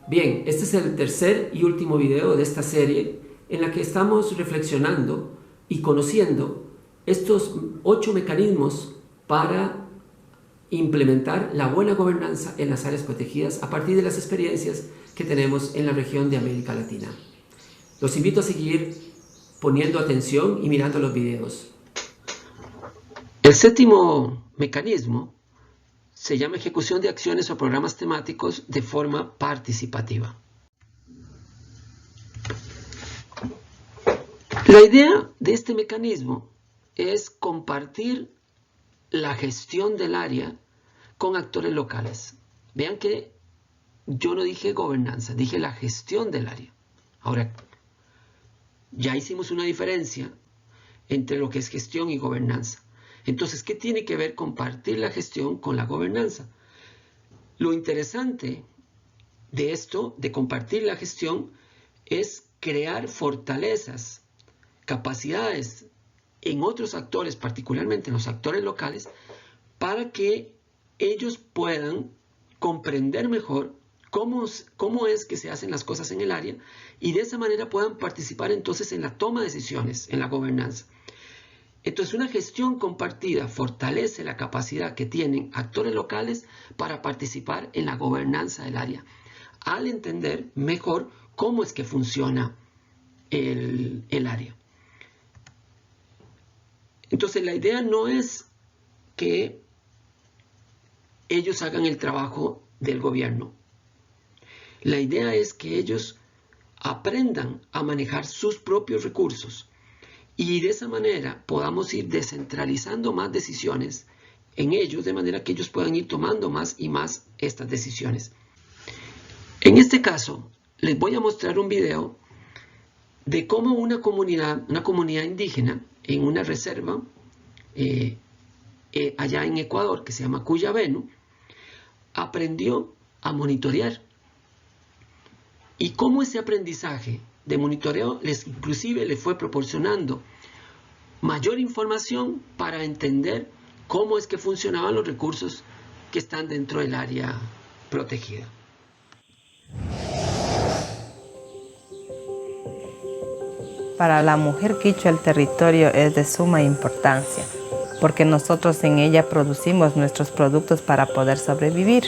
Bien, este es el tercer y último video de esta serie en la que estamos reflexionando y conociendo estos 8 mecanismos para implementar la buena gobernanza en las áreas protegidas a partir de las experiencias que tenemos en la región de América Latina. Los invito a seguir poniendo atención y mirando los videos. El séptimo mecanismo se llama ejecución de acciones o programas temáticos de forma participativa. La idea de este mecanismo es compartir la gestión del área con actores locales. Vean que yo no dije gobernanza, dije la gestión del área. Ahora, ya hicimos una diferencia entre lo que es gestión y gobernanza. Entonces, ¿qué tiene que ver compartir la gestión con la gobernanza? Lo interesante de esto, de compartir la gestión, es crear fortalezas, capacidades en otros actores, particularmente en los actores locales, para que ellos puedan comprender mejor cómo es que se hacen las cosas en el área y de esa manera puedan participar entonces en la toma de decisiones, en la gobernanza. Entonces, una gestión compartida fortalece la capacidad que tienen actores locales para participar en la gobernanza del área, al entender mejor cómo es que funciona el área. Entonces, la idea no es que ellos hagan el trabajo del gobierno. La idea es que ellos aprendan a manejar sus propios recursos y de esa manera podamos ir descentralizando más decisiones en ellos, de manera que ellos puedan ir tomando más y más estas decisiones. En este caso, les voy a mostrar un video de cómo una comunidad indígena en una reserva allá en Ecuador, que se llama Cuyabeno, aprendió a monitorear. Y cómo ese aprendizaje de monitoreo inclusive le fue proporcionando mayor información para entender cómo es que funcionaban los recursos que están dentro del área protegida. Para la mujer quichua el territorio es de suma importancia, porque nosotros en ella producimos nuestros productos para poder sobrevivir.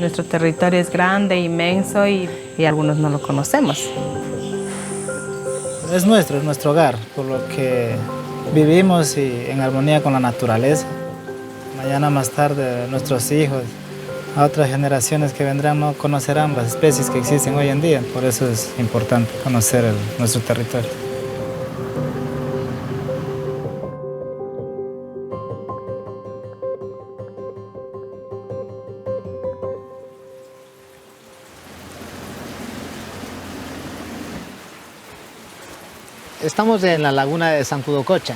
Nuestro territorio es grande, inmenso y algunos no lo conocemos. Es nuestro hogar, por lo que vivimos en armonía con la naturaleza. Mañana más tarde nuestros hijos, a otras generaciones que vendrán, no conocerán las especies que existen hoy en día. Por eso es importante conocer nuestro territorio. Estamos en la laguna de San Judococha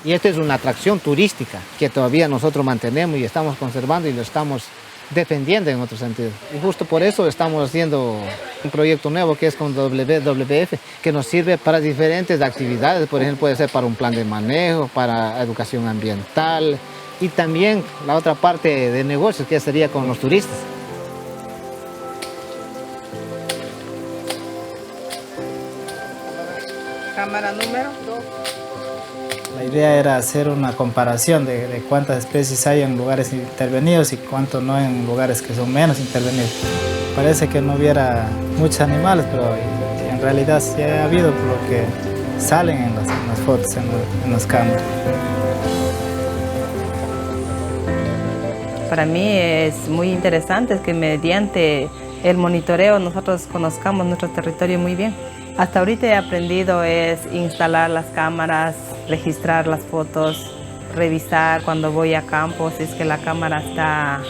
y esta es una atracción turística que todavía nosotros mantenemos y estamos conservando y lo estamos defendiendo en otro sentido. Y justo por eso estamos haciendo un proyecto nuevo que es con WWF, que nos sirve para diferentes actividades, por ejemplo puede ser para un plan de manejo, para educación ambiental y también la otra parte de negocios que sería con los turistas. Cámara número 2. La idea era hacer una comparación de cuántas especies hay en lugares intervenidos y cuánto no en lugares que son menos intervenidos. Parece que no hubiera muchos animales, pero en realidad sí ha habido por lo que salen en las fotos, en las cámaras. Para mí es muy interesante que mediante el monitoreo nosotros conozcamos nuestro territorio muy bien. Hasta ahorita he aprendido es instalar las cámaras, registrar las fotos, revisar cuando voy a campo si es que la cámara está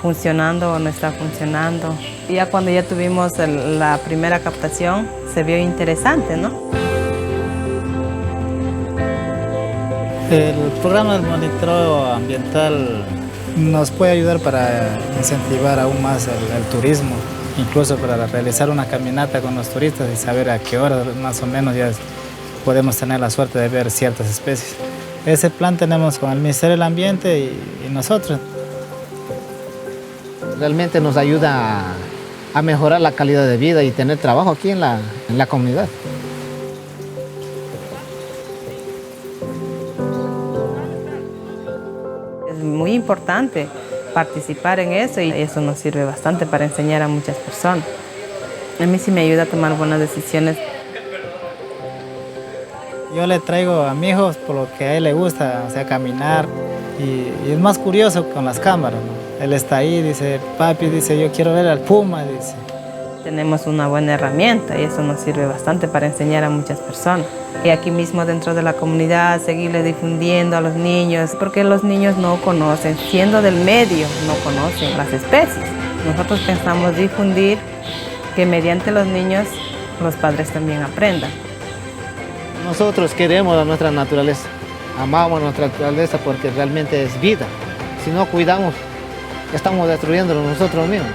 funcionando o no está funcionando. Y ya cuando ya tuvimos la primera captación se vio interesante, ¿no? El programa del monitoreo ambiental nos puede ayudar para incentivar aún más el turismo. Incluso para realizar una caminata con los turistas y saber a qué hora más o menos ya podemos tener la suerte de ver ciertas especies. Ese plan tenemos con el Ministerio del Ambiente y nosotros. Realmente nos ayuda a mejorar la calidad de vida y tener trabajo aquí en la comunidad. Es muy importante participar en eso y eso nos sirve bastante para enseñar a muchas personas. A mí sí me ayuda a tomar buenas decisiones. Yo le traigo a mi hijo por lo que a él le gusta, o sea, caminar, y es más curioso con las cámaras, ¿no? Él está ahí, dice, papi, dice, yo quiero ver al puma, dice. Tenemos una buena herramienta y eso nos sirve bastante para enseñar a muchas personas. Y aquí mismo dentro de la comunidad, seguirle difundiendo a los niños, porque los niños no conocen, siendo del medio, no conocen las especies. Nosotros pensamos difundir que mediante los niños los padres también aprendan. Nosotros queremos a nuestra naturaleza, amamos a nuestra naturaleza porque realmente es vida. Si no cuidamos, estamos destruyéndolo nosotros mismos.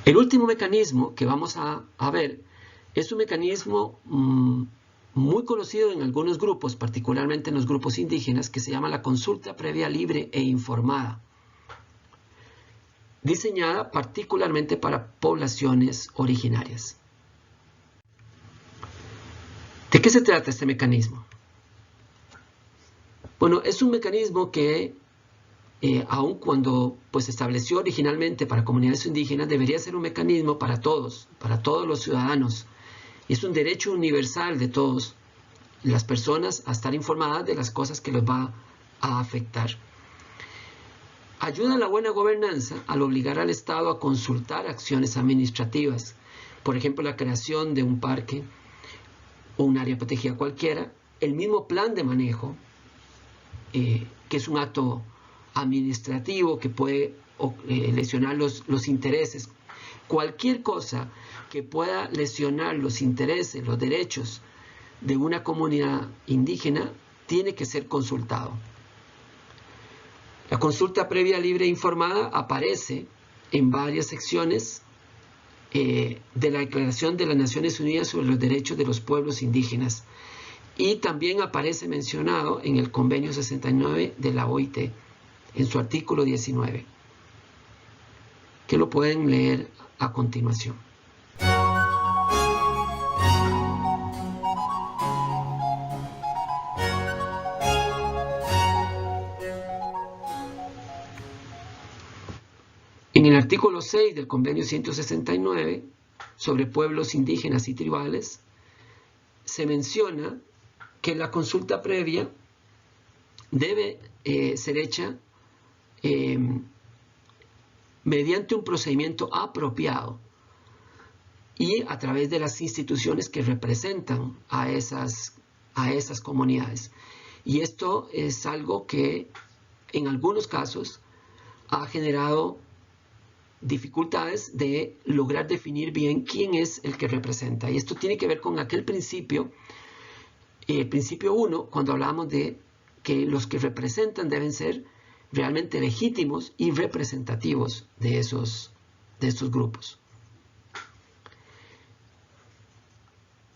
El último mecanismo que vamos a ver es un mecanismo muy conocido en algunos grupos, particularmente en los grupos indígenas, que se llama la consulta previa libre e informada, diseñada particularmente para poblaciones originarias. ¿De qué se trata este mecanismo? Bueno, es un mecanismo que, aun cuando se estableció originalmente para comunidades indígenas, debería ser un mecanismo para todos los ciudadanos. Es un derecho universal de todas las personas a estar informadas de las cosas que les va a afectar. Ayuda a la buena gobernanza al obligar al Estado a consultar acciones administrativas, por ejemplo, la creación de un parque o un área protegida cualquiera, el mismo plan de manejo, que es un acto administrativo que puede lesionar los intereses. Cualquier cosa que pueda lesionar los intereses, los derechos de una comunidad indígena tiene que ser consultado. La consulta previa libre e informada aparece en varias secciones de la Declaración de las Naciones Unidas sobre los Derechos de los Pueblos Indígenas y también aparece mencionado en el Convenio 69 de la OIT, en su artículo 19, que lo pueden leer a continuación. En el artículo 6 del Convenio 169 sobre pueblos indígenas y tribales, se menciona que la consulta previa debe ser hecha mediante un procedimiento apropiado y a través de las instituciones que representan a esas comunidades. Y esto es algo que en algunos casos ha generado dificultades de lograr definir bien quién es el que representa. Y esto tiene que ver con aquel principio, el principio 1, cuando hablamos de que los que representan deben ser realmente legítimos y representativos de estos grupos.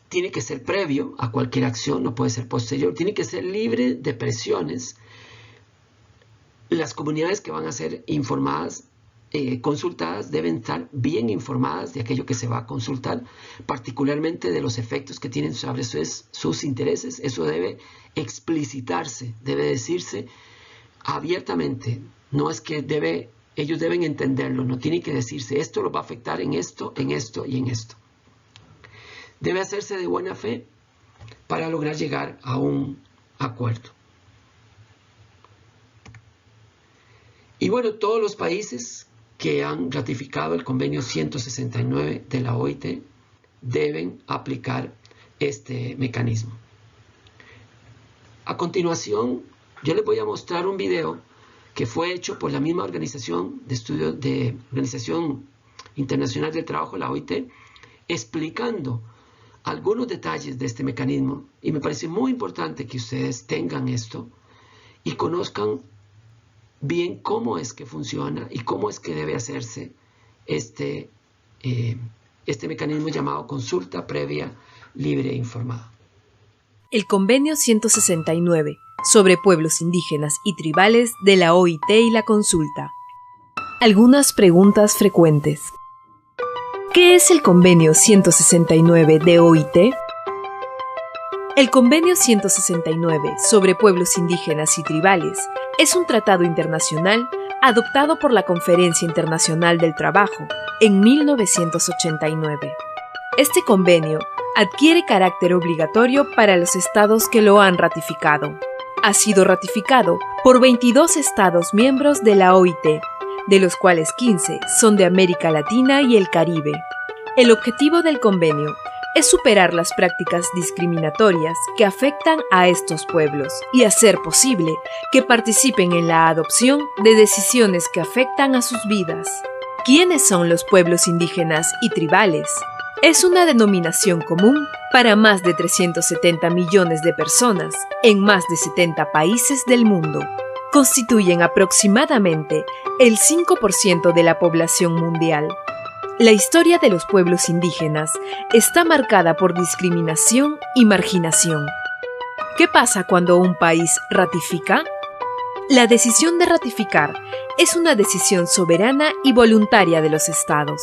Tiene que ser previo a cualquier acción, no puede ser posterior. Tiene que ser libre de presiones. Las comunidades que van a ser informadas, consultadas, deben estar bien informadas de aquello que se va a consultar, particularmente de los efectos que tienen sobre sus intereses. Eso debe explicitarse, debe decirse abiertamente. No es que ellos deben entenderlo, no tiene que decirse esto lo va a afectar en esto, en esto y en esto. Debe hacerse de buena fe para lograr llegar a un acuerdo. Y bueno, todos los países que han ratificado el convenio 169 de la OIT deben aplicar este mecanismo. A continuación, yo les voy a mostrar un video que fue hecho por la misma organización de estudios de Organización Internacional del Trabajo, la OIT, explicando algunos detalles de este mecanismo. Y me parece muy importante que ustedes tengan esto y conozcan bien cómo es que funciona y cómo es que debe hacerse este este mecanismo llamado consulta previa libre e informada. El Convenio 169 sobre pueblos indígenas y tribales de la OIT y la consulta. Algunas preguntas frecuentes. ¿Qué es el Convenio 169 de OIT? El Convenio 169 sobre pueblos indígenas y tribales es un tratado internacional adoptado por la Conferencia Internacional del Trabajo en 1989. Este convenio adquiere carácter obligatorio para los estados que lo han ratificado. Ha sido ratificado por 22 estados miembros de la OIT, de los cuales 15 son de América Latina y el Caribe. El objetivo del convenio es superar las prácticas discriminatorias que afectan a estos pueblos y hacer posible que participen en la adopción de decisiones que afectan a sus vidas. ¿Quiénes son los pueblos indígenas y tribales? Es una denominación común para más de 370 millones de personas en más de 70 países del mundo. Constituyen aproximadamente el 5% de la población mundial. La historia de los pueblos indígenas está marcada por discriminación y marginación. ¿Qué pasa cuando un país ratifica? La decisión de ratificar es una decisión soberana y voluntaria de los estados.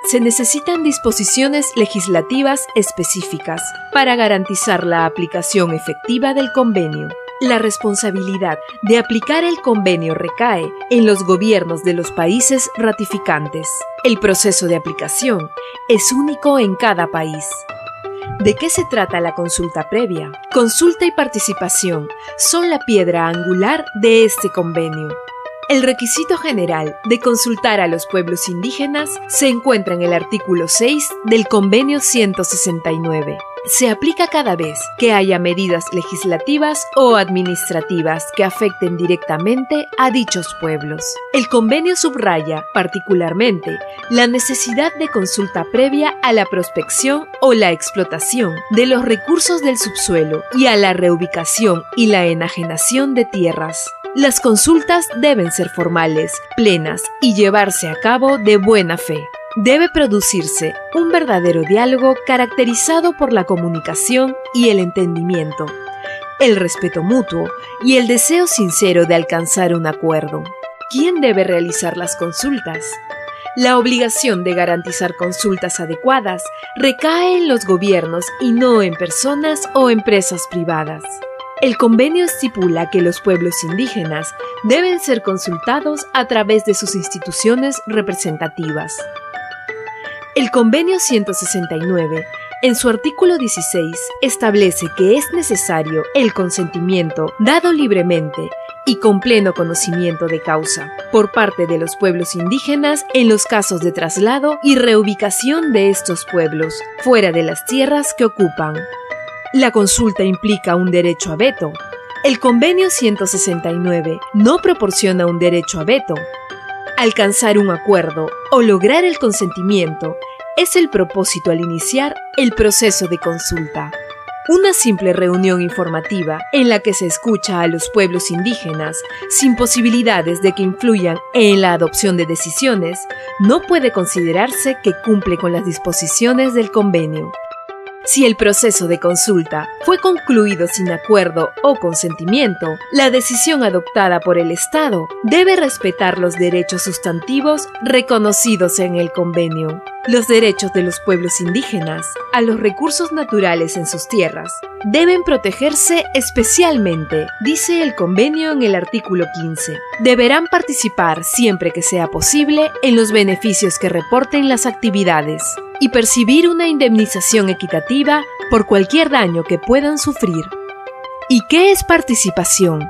Se necesitan disposiciones legislativas específicas para garantizar la aplicación efectiva del convenio. La responsabilidad de aplicar el convenio recae en los gobiernos de los países ratificantes. El proceso de aplicación es único en cada país. ¿De qué se trata la consulta previa? Consulta y participación son la piedra angular de este convenio. El requisito general de consultar a los pueblos indígenas se encuentra en el artículo 6 del Convenio 169. Se aplica cada vez que haya medidas legislativas o administrativas que afecten directamente a dichos pueblos. El convenio subraya, particularmente, la necesidad de consulta previa a la prospección o la explotación de los recursos del subsuelo y a la reubicación y la enajenación de tierras. Las consultas deben ser formales, plenas y llevarse a cabo de buena fe. Debe producirse un verdadero diálogo caracterizado por la comunicación y el entendimiento, el respeto mutuo y el deseo sincero de alcanzar un acuerdo. ¿Quién debe realizar las consultas? La obligación de garantizar consultas adecuadas recae en los gobiernos y no en personas o empresas privadas. El convenio estipula que los pueblos indígenas deben ser consultados a través de sus instituciones representativas. El Convenio 169, en su artículo 16, establece que es necesario el consentimiento dado libremente y con pleno conocimiento de causa por parte de los pueblos indígenas en los casos de traslado y reubicación de estos pueblos fuera de las tierras que ocupan. La consulta implica un derecho a veto. El Convenio 169 no proporciona un derecho a veto. Alcanzar un acuerdo o lograr el consentimiento es el propósito al iniciar el proceso de consulta. Una simple reunión informativa en la que se escucha a los pueblos indígenas sin posibilidades de que influyan en la adopción de decisiones no puede considerarse que cumple con las disposiciones del convenio. Si el proceso de consulta fue concluido sin acuerdo o consentimiento, la decisión adoptada por el Estado debe respetar los derechos sustantivos reconocidos en el convenio. Los derechos de los pueblos indígenas a los recursos naturales en sus tierras deben protegerse especialmente, dice el convenio en el artículo 15. Deberán participar siempre que sea posible en los beneficios que reporten las actividades y percibir una indemnización equitativa por cualquier daño que puedan sufrir. ¿Y qué es participación?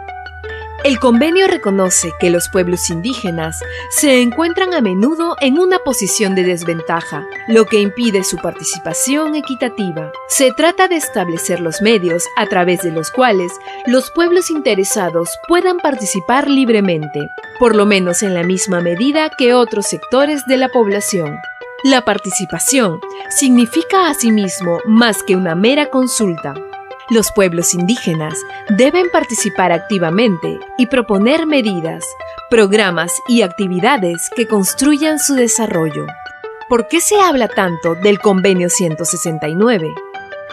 El convenio reconoce que los pueblos indígenas se encuentran a menudo en una posición de desventaja, lo que impide su participación equitativa. Se trata de establecer los medios a través de los cuales los pueblos interesados puedan participar libremente, por lo menos en la misma medida que otros sectores de la población. La participación significa asimismo más que una mera consulta. Los pueblos indígenas deben participar activamente y proponer medidas, programas y actividades que construyan su desarrollo. ¿Por qué se habla tanto del Convenio 169?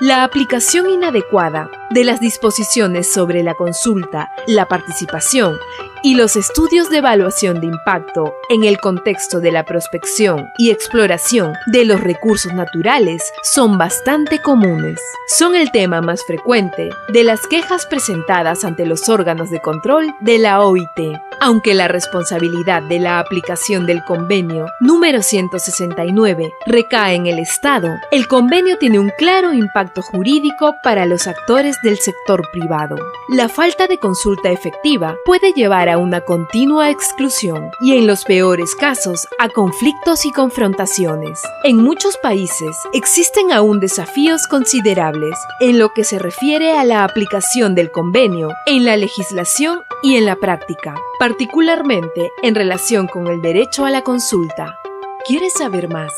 La aplicación inadecuada de las disposiciones sobre la consulta, la participación y los estudios de evaluación de impacto en el contexto de la prospección y exploración de los recursos naturales son bastante comunes. Son el tema más frecuente de las quejas presentadas ante los órganos de control de la OIT. Aunque la responsabilidad de la aplicación del convenio número 169 recae en el Estado, el convenio tiene un claro impacto jurídico para los actores del sector privado. La falta de consulta efectiva puede llevar a una continua exclusión y, en los peores casos, a conflictos y confrontaciones. En muchos países existen aún desafíos considerables en lo que se refiere a la aplicación del convenio en la legislación y en la práctica, particularmente en relación con el derecho a la consulta. ¿Quieres saber más?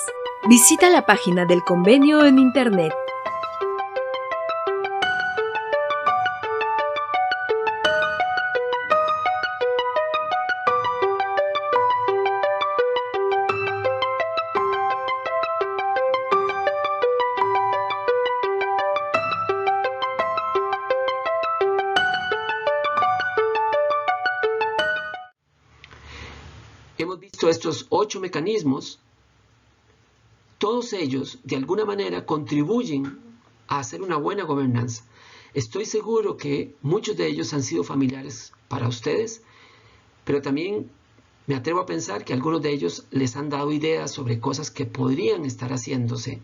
Visita la página del convenio en Internet. Hemos visto estos 8 mecanismos. Todos ellos, de alguna manera, contribuyen a hacer una buena gobernanza. Estoy seguro que muchos de ellos han sido familiares para ustedes, pero también me atrevo a pensar que algunos de ellos les han dado ideas sobre cosas que podrían estar haciéndose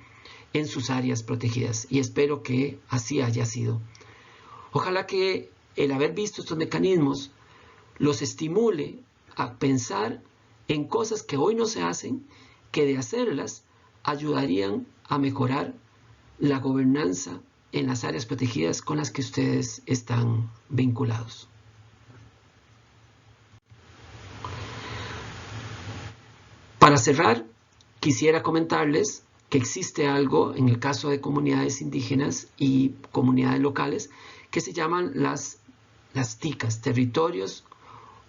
en sus áreas protegidas, y espero que así haya sido. Ojalá que el haber visto estos mecanismos los estimule a pensar en cosas que hoy no se hacen, que de hacerlas ayudarían a mejorar la gobernanza en las áreas protegidas con las que ustedes están vinculados. Para cerrar, quisiera comentarles que existe algo en el caso de comunidades indígenas y comunidades locales que se llaman las TICAs, territorios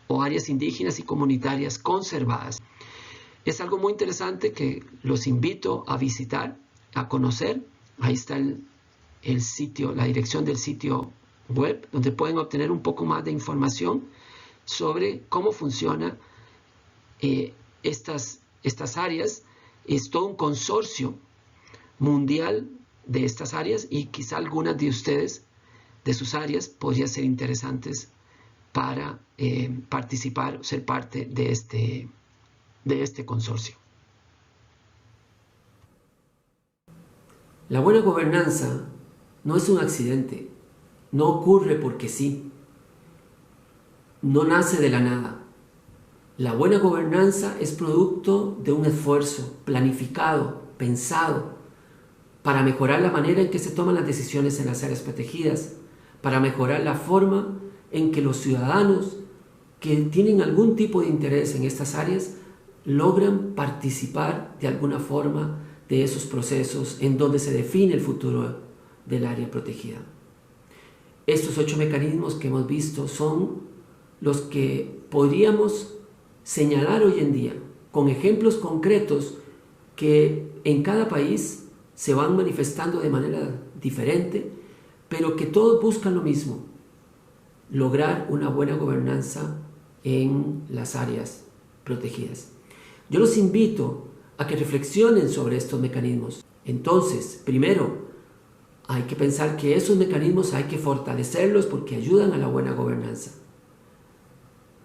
o áreas indígenas y comunitarias conservadas. Es algo muy interesante que los invito a visitar, a conocer. Ahí está el sitio, la dirección del sitio web, donde pueden obtener un poco más de información sobre cómo funciona estas áreas. Es todo un consorcio mundial de estas áreas, y quizá algunas de ustedes, de sus áreas, podrían ser interesantes para participar, ser parte de este consorcio. La buena gobernanza no es un accidente, no ocurre porque sí, no nace de la nada. La buena gobernanza es producto de un esfuerzo planificado, pensado, para mejorar la manera en que se toman las decisiones en las áreas protegidas, para mejorar la forma en que los ciudadanos que tienen algún tipo de interés en estas áreas logran participar de alguna forma de esos procesos en donde se define el futuro del área protegida. Estos 8 mecanismos que hemos visto son los que podríamos señalar hoy en día con ejemplos concretos que en cada país se van manifestando de manera diferente, pero que todos buscan lo mismo: lograr una buena gobernanza en las áreas protegidas. Yo los invito a que reflexionen sobre estos mecanismos. Entonces, primero, hay que pensar que esos mecanismos hay que fortalecerlos porque ayudan a la buena gobernanza.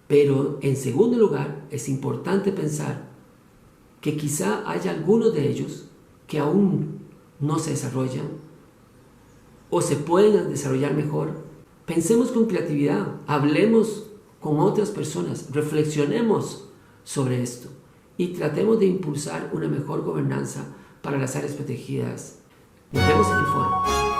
Pero, en segundo lugar, es importante pensar que quizá haya algunos de ellos que aún no se desarrollan o se pueden desarrollar mejor. Pensemos con creatividad, hablemos con otras personas, reflexionemos sobre esto y tratemos de impulsar una mejor gobernanza para las áreas protegidas. Nos vemos en el foro.